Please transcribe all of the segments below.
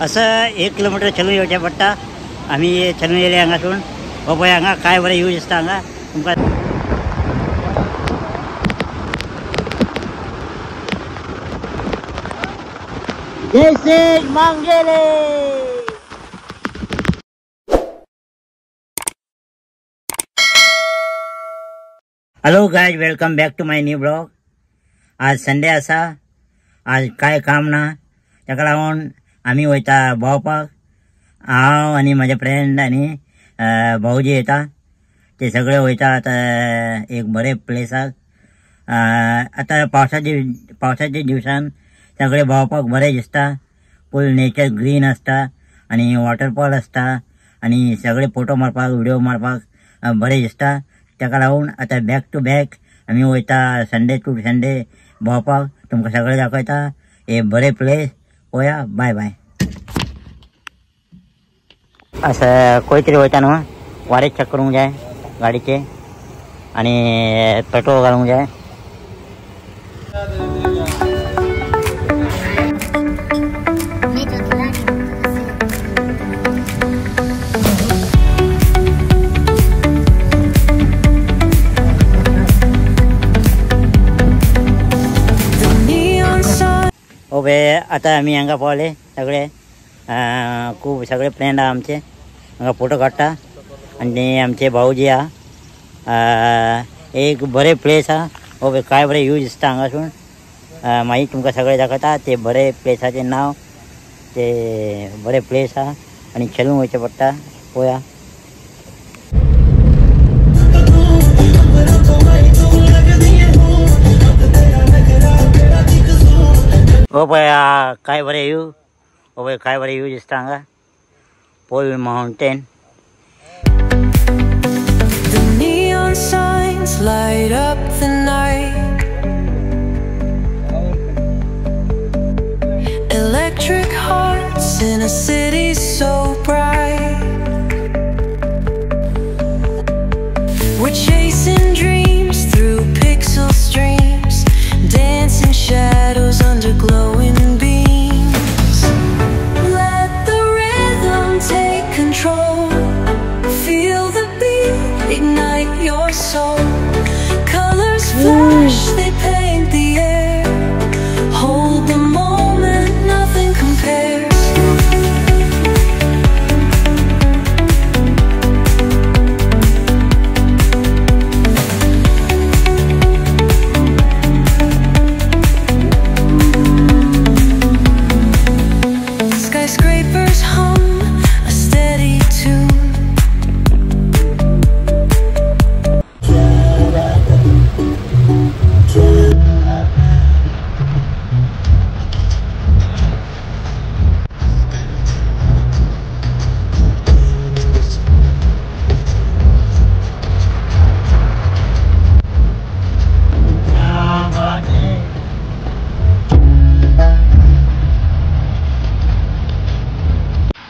असं 1 किलोमीटर चलून येवचें पडटा। आमी चलून येयले हांगासून। हो पळय हांगा काय बरें व्ह्यू दिसता हांगा तुमकां। जय श्री मंगेले। Hello guys, welcome back to my new blog. आज संडे आसा, आज काय काम ना, ताका लागून आमी वयता भोंवपाक। हांव आनी म्हाजे फ्रेंड आनी भाऊजी येता, ते सगळे वयता। आतां एक बरे प्लेसाक। आतां पावसाच्या दिवसान सगळे भोंवपाक बरें दिसता। फूल नेचर ग्रीन आसता आनी वॉटरफॉल आसता आनी सगळे फोटो मारपाक व्हिडिओ मारपाक बरें दिसता। ताका लागून आतां बॅक टू बॅक आमी वयता संडे टू संडे भोंवपाक। तुमकां सगळे दाखयता हे बरे प्लेस। पळया, बाय बाय। असं खंय तरी वयता न्हू, वारें चेक करूंक जाय गाडीचे आनी पेट्रोल घालूंक जाय। ओबे आता आमी हांगा पावले सगळे। खूब सगळे फ्रेंड आहा आमचे, हांगा फोटो काडटा। आनी आमचे भाऊजी आहा। एक बरे प्लेस आहा। ओबे काय बरें व्ह्यू दिसता हांगासून। मागीर तुमकां सगळे दाखयता ते बरे प्लेसाचें नांव। ते बरे प्लेस आहा आनी चलून वयचें पडटा। पळया, हो पळया काय बरें व्ह्यू। हो पळय काय बरें व्ह्यू दिसता हांगा। पोल mountain. The neon signs light up the night. Electric hearts in a city so bright. We're chasing dreams through pixel streams, dancing shadows under glowing beams. Let the rhythm take control. Feel the beat, ignite your soul. Colors flash, they paint the air. Hold the moment, nothing compares. Skyscrapers hum a steady tune.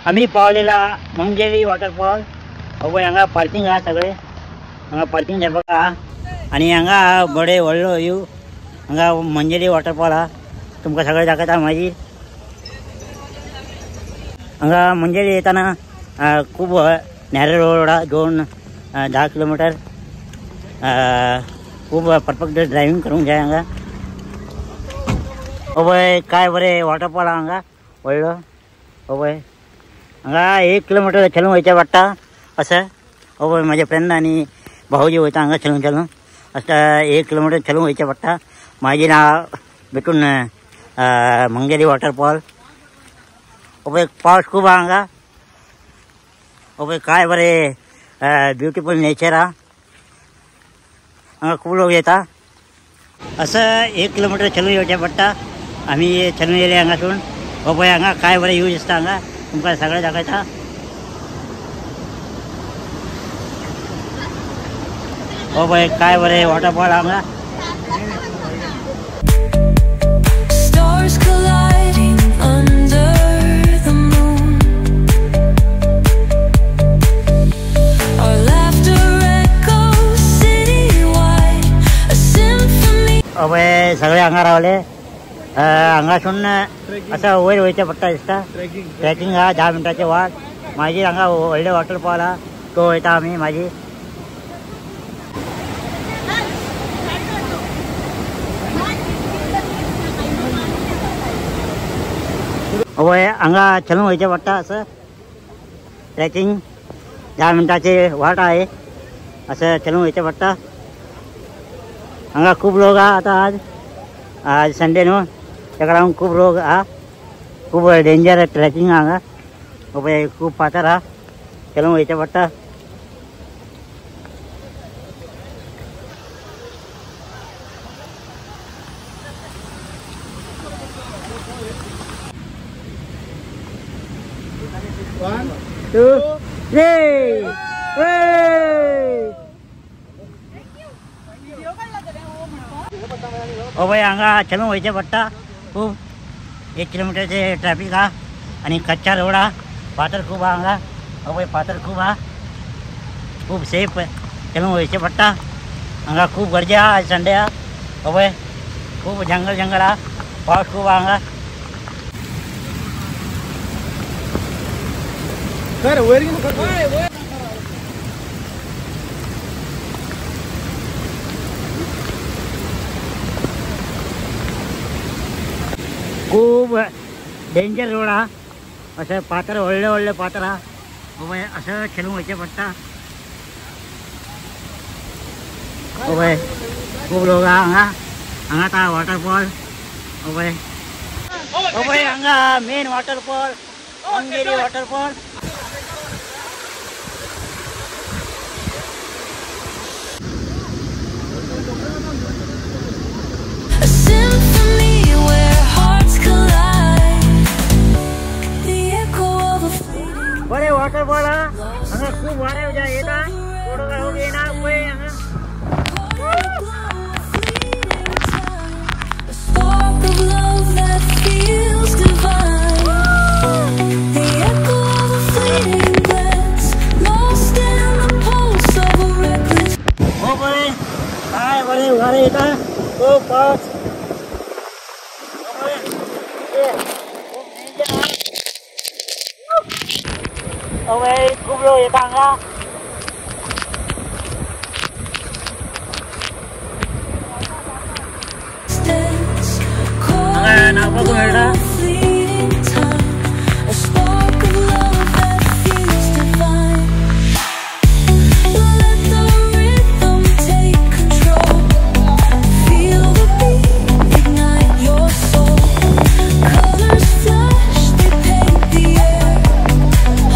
आम्ही पावलेला Mangeli waterfall. हो पळय हांगा parking आहा सगळे। हांगा parking जावपाक आहा आनी हांगा बरे व्हडलो व्ह्यू। हांगा मंगेली वॉटरफॉल आहा, तुमकां सगळे दाखयता मागीर। हांगा मंगेली येताना खूब नॅरो रोड आहा, 2-10 किलोमीटर। खूब परफेक्ट ड्रायव्हिंग करूंक जाय हांगा। हो पळय काय बरें वॉटरफॉल आहा हांगा व्हडलो। हो पळय हांगा 1 किलोमीटर चलून वयचें पडटा असं। हो पळय म्हाजे फ्रेंड आनी भाऊजी वयता हांगा चलून असं 1 किलोमीटर चलून वयचें पडटा। मागीर हांव भेटून मंगेली वॉटरफॉल। हो पळय पावस खूब आहा हांगा। हो पळय काय बरें ब्युटिफूल नेचर आहा हांगा। खूब लोक येता। असं 1 किलोमीटर चलून येवचें पडटा। आमी चलून येयले हांगासून। हो पळय हांगा काय बरें व्ह्यू दिसता हांगा, तुमकां सगळे दाखयता। हो पळय काय बरें वॉटरफॉल हांगा। Stars colliding under the moon. Our laughter echoes citywide, a symphony. हो पळय सगळे हांगा रावले। हांगासून असं वयर वयचें पडटा दिसता. ट्रेकिंग हा 10 मिनटाचे वाट. मागीर हांगा व्हडले वॉटरफॉल हा तो वयता आमी मागीर. वय हांगा चलून वयचें पडटा असं. ट्रेकिंग 10 मिनटाचे वाट आहे. असं चलून वयचें पडटा. हांगा खूब लोक हा आता आज संडे न्हू तेका लागून खूब लोक हा. खूब डेंजर ट्रेकिंग हांगा. पळय खूब फातर हा चलून वयचें पडटा. One, 2, 3. पळय हांगा चलून वयचें पडटा. खूब 1 किलोमिटरचे ट्रॅफिक हा आणि कच्चा रोड हा. फातर खूब हा हांगा. पळय फातर खूब हा. खूब सेफ चलून वयचें पडटा. हांगा खूब गर्दी हा आज संडे हा. पळय खूब जंगल हा. पावस खूब हा हांगा. sir, where you go? खूब डेंजर रोड हा. असं पातर व्हडले पातर हा. पळय असं चलून वयचें पडटा. पळय खूब लोक हा हांगा. हांगा आता वॉटरफॉल. पळय हांगा मेन वॉटरफॉल अंगेरी waterfall. A symphony where hearts collide. The echo of a fleeting बरे वॉटरफॉल हा. हांगा खूब वारे येता. फोटो काडूंक येना पळय हांगा. a spark of love that feels divine. The echo of a fleeting glance, lost in the pulse of a reckless. हो पळय काय बरे वारे येता. खूब पावस. खूब डेंजर हा. खूब लोक येता हांगा. हांगा न्हावपाक मेळटा. Fleeting time, a spark of love that feels divine. Let the rhythm take control. Feel the beat, ignite your soul. Colors flash, they paint the air.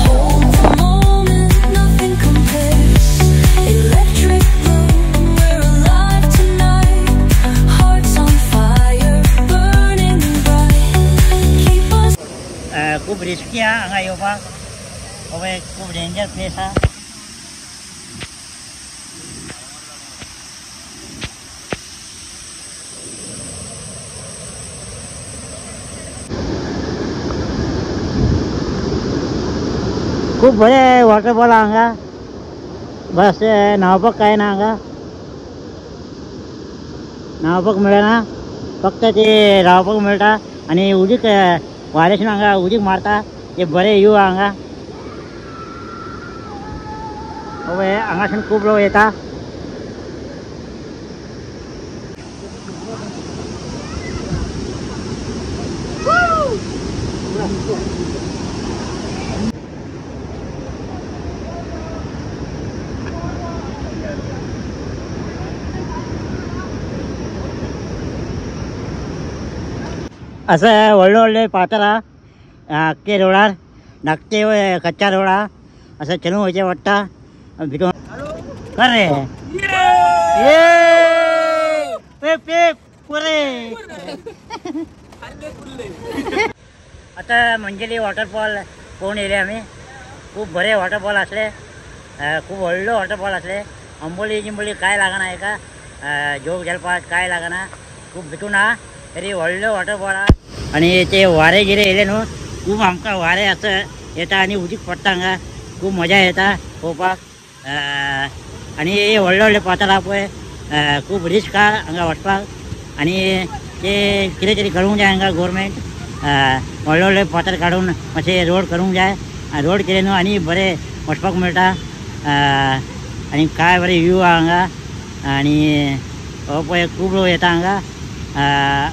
Hold the moment, nothing compares. Electric bloom, we're alive tonight. Hearts on fire, burning bright. Keep us. खूब risky हा हांगा येवपाक. पळय खूब danger place हा. खूब बरे waterfall हा हांगा. बस न्हावपाक काय ना हांगा. न्हावपाक मेळना. फक्त ते रावपाक मेळटा आणि उदीक वाऱ्यासून हांगा उदीक मारता. ते बरे व्यू हा हांगा. पळय हांगासून खूब लोक येता. असं व्हडले फातर हा. आख्खे रोडार धाकटे कच्चा रोड हा. असं चलून वयचें पडटा. भितून कर रे पेप पेप पुरे. आता मंजेली वॉटरफॉल पळोवन येयले आमी. खूब बरे वॉटरफॉल आसले. खूब व्हडले वॉटरफॉल आसले. अंबोली जिंबोली काय लागना हेका. जोग जलपात काय लागना. खूब भितून हा. तरी व्हडले वॉटरफॉल हा. आणि ते वारे गिरे येयले न्हू. खूब आमकां वारे असं येता आणि उदीक पडटा हांगा. खूब मजा येता पळोवपाक. आणि व्हडले व्हडले फातर हा पळय. खूब रिस्क हा हांगा वचपाक. आणि ते कितें तरी करूंक जाय हांगा गव्हर्मेंट व्हडले व्हडले पत्र काडून मातशें रोड करूंक जाय रोड केले न्हू आनी बरें वचपाक मेळटा आनी काय बरें व्यू आहा हांगा आनी हो पळय खूब लोक येता हांगा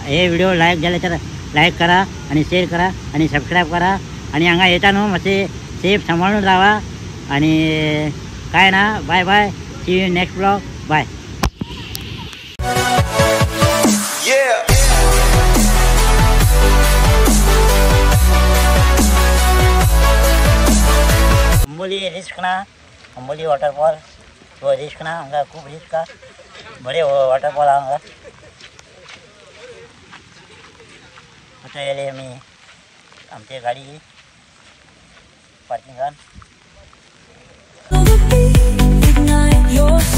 हे व्हिडिओ लायक जाले तर लायक करा आनी शेअर करा आनी सबस्क्रायब करा आनी हांगा येता न्हू मातशें सेफ सांबाळून रावा आनी काय ना bye bye see you next blog bye Amboli risk ना अंबोली वॉटरफॉल वो रिस्क ना हांगा खूब रिस्क हा बरे वॉटरफॉल हांगा आता येयले आमी आमची गाडी पार्किंगान Ignite your